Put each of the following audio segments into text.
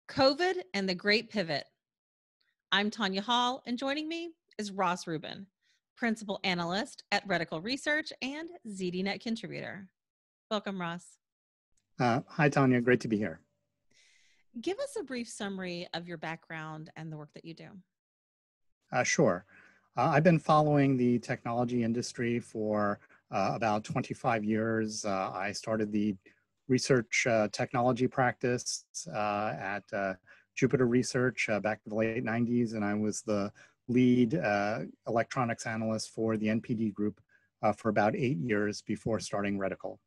COVID and the Great Pivot. I'm Tonya Hall, and joining me is Ross Rubin, Principal Analyst at Reticle Research and ZDNet contributor. Welcome, Ross. Hi, Tonya. Great to be here. Give us a brief summary of your background and the work that you do. Sure. I've been following the technology industry for about 25 years. I started the research technology practice at Jupiter Research back in the late 90s, and I was the lead electronics analyst for the NPD group for about 8 years before starting Reticle.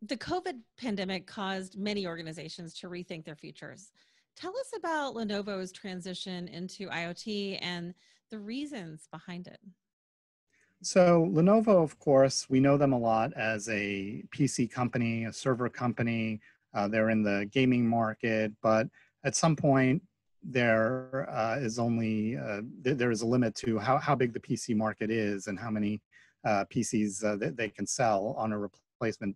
The COVID pandemic caused many organizations to rethink their futures. Tell us about Lenovo's transition into IoT and the reasons behind it. So Lenovo, of course, we know them a lot as a PC company, a server company. They're in the gaming market, but at some point there is only there is a limit to how big the PC market is and how many PCs that they can sell on a replacement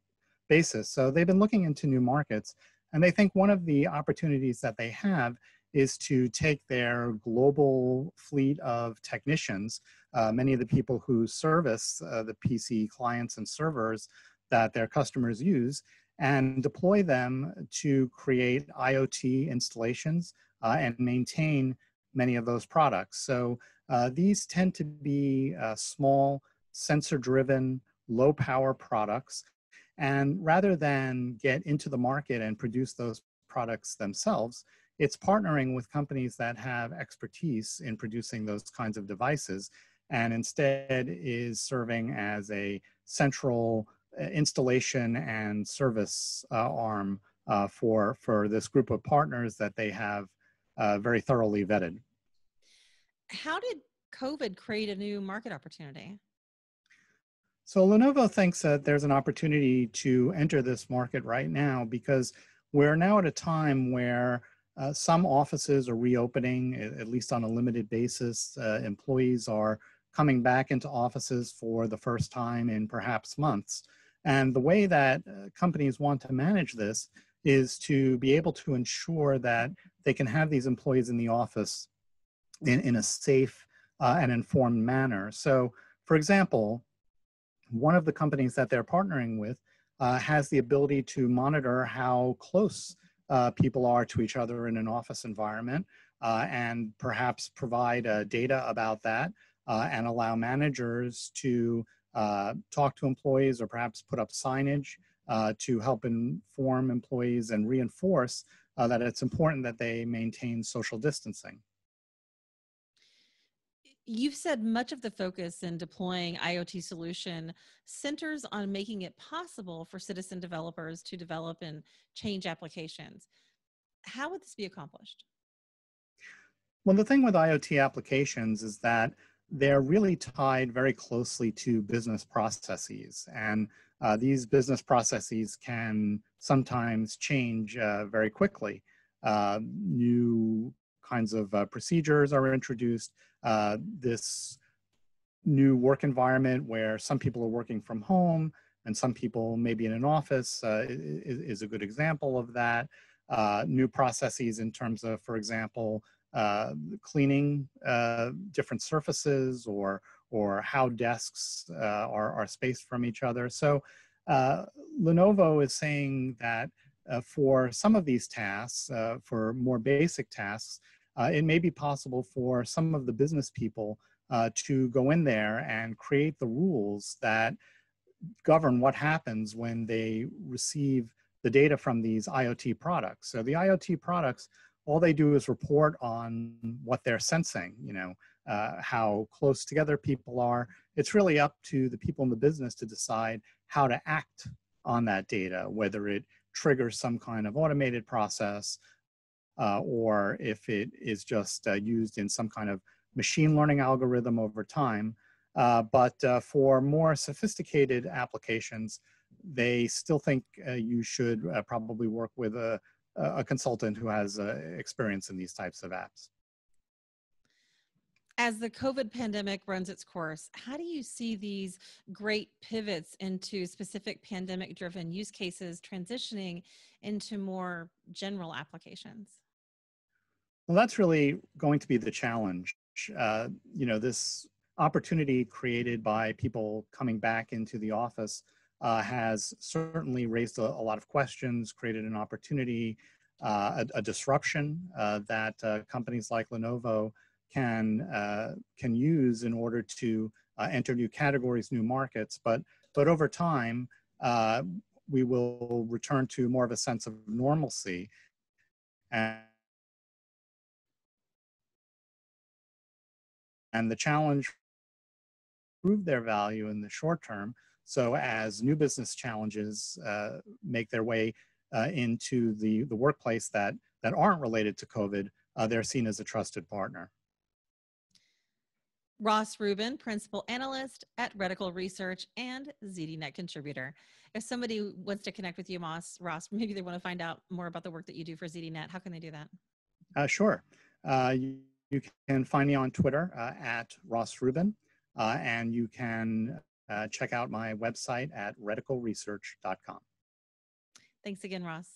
basis. So they've been looking into new markets, and they think one of the opportunities that they have is to take their global fleet of technicians, many of the people who service the PC clients and servers that their customers use, and deploy them to create IoT installations and maintain many of those products. So these tend to be small, sensor-driven, low-power products. And rather than get into the market and produce those products themselves, it's partnering with companies that have expertise in producing those kinds of devices, and instead is serving as a central installation and service arm for this group of partners that they have very thoroughly vetted. How did COVID create a new market opportunity? So Lenovo thinks that there's an opportunity to enter this market right now because we're now at a time where some offices are reopening, at least on a limited basis. Employees are coming back into offices for the first time in perhaps months. And the way that companies want to manage this is to be able to ensure that they can have these employees in the office in a safe and informed manner. So, for example, one of the companies that they're partnering with has the ability to monitor how close people are to each other in an office environment and perhaps provide data about that and allow managers to talk to employees or perhaps put up signage to help inform employees and reinforce that it's important that they maintain social distancing. You've said much of the focus in deploying IoT solution centers on making it possible for citizen developers to develop and change applications. How would this be accomplished? Well, the thing with IoT applications is that they're really tied very closely to business processes. And these business processes can sometimes change very quickly. New kinds of procedures are introduced. This new work environment where some people are working from home and some people maybe in an office is a good example of that. New processes in terms of, for example, cleaning different surfaces or how desks are spaced from each other. So Lenovo is saying that for some of these tasks, for more basic tasks, it may be possible for some of the business people to go in there and create the rules that govern what happens when they receive the data from these IoT products. So the IoT products, all they do is report on what they're sensing, how close together people are. It's really up to the people in the business to decide how to act on that data, whether it triggers some kind of automated process or if it is just used in some kind of machine learning algorithm over time. But for more sophisticated applications, they still think you should probably work with a consultant who has experience in these types of apps. As the COVID pandemic runs its course, how do you see these great pivots into specific pandemic driven use cases transitioning into more general applications? Well, that's really going to be the challenge. This opportunity created by people coming back into the office has certainly raised a lot of questions, created an opportunity, a disruption that companies like Lenovo can use in order to enter new categories, new markets. But over time, uh, we will return to more of a sense of normalcy. And the challenge prove their value in the short term. So as new business challenges make their way into the workplace that aren't related to COVID, they're seen as a trusted partner. Ross Rubin, Principal Analyst at Reticle Research and ZDNet contributor. If somebody wants to connect with you, Ross, maybe they want to find out more about the work that you do for ZDNet, how can they do that? Sure. You can find me on Twitter at Ross Rubin, and you can check out my website at reticleresearch.com. Thanks again, Ross.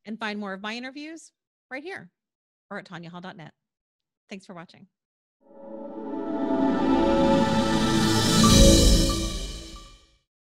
And find more of my interviews right here or at tonyahall.net. Thanks for watching.